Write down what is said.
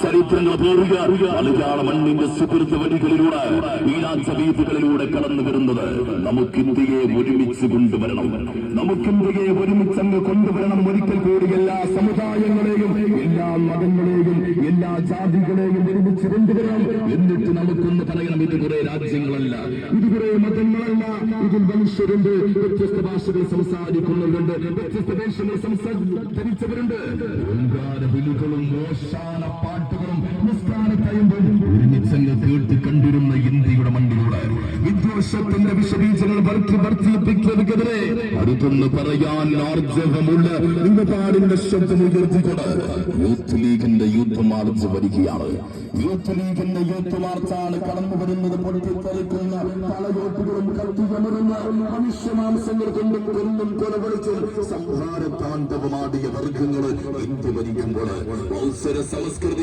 ചരിത്രങ്ങൾ പേറുക മലയാള മണ്ണിന്റെ സുഹൃത്ത് വഴികളിലൂടെ വീരാഞ്ചവീതികളിലൂടെ കടന്നു വരുന്നത്. നമുക്ക് ഇന്ത്യയെ ഒരുമിച്ച് കൊണ്ടുവരണം, നമുക്ക് ഇന്ത്യയെ ഒരുമിച്ചങ്ങ് കൊണ്ടുവരണം. ഒരിക്കൽ കൂടി എല്ലാ സമുദായങ്ങളെയും, എല്ലാ മതങ്ങളെയും, എല്ലാ ജാതികളെയും ഒരുമിച്ച് കൊണ്ടുവരണം. എന്നിട്ട് നമുക്കൊന്ന് പറയണം, ഇത് കുറെ രാജ്യങ്ങളല്ല, ഇത് കുറെ മതങ്ങളല്ല, ഇതിൽ മനുഷ്യരുണ്ട്, വ്യത്യസ്ത ഭാഷകൾ സംസാരിക്കുന്നവരുണ്ട്, വ്യത്യസ്ത വേഷങ്ങൾ ധരിച്ചവരുണ്ട്. വിളികളും മോശാന പാട്ടുകളും നിസ്കാരത്തയുമ്പോൾ ഒരുമിച്ചങ്ങ് കേട്ട് കണ്ടിരുന്ന ഇന്ത്യയുടെ മണ്ണിലൂടെ വിദ്വേഷത്തിന്റെ വിഷബീജങ്ങൾ വർദ്ധിപ്പിക്കുന്നതിനെതിരെ അടുത്തൊന്ന് പറയാൻ ആർജവമുള്ള നിങ്ങളുടെ ശബ്ദമുയർത്തിക്കൊണ്ട് യൂത്ത് ലീഗിന്റെ യൂത്ത് മാർച്ച് വരികയാണ്. യൂത്ത് ലീഗിന്റെ യൂത്ത് മാർച്ചാണ് കടന്നു വരുന്നത്. പൊട്ടിത്തെറിക്കുന്ന തലയോട്ടുകളും കത്തിയമരുന്ന മനുഷ്യമാംസങ്ങൾ കൊണ്ടും കൊല്ലും കൊലവിളിച്ചും സംഹാര താണ്ഡവമാടിയ വർഗങ്ങൾ ഇന്ത്യ ഭരിക്കുമ്പോൾ സംസ്കൃതി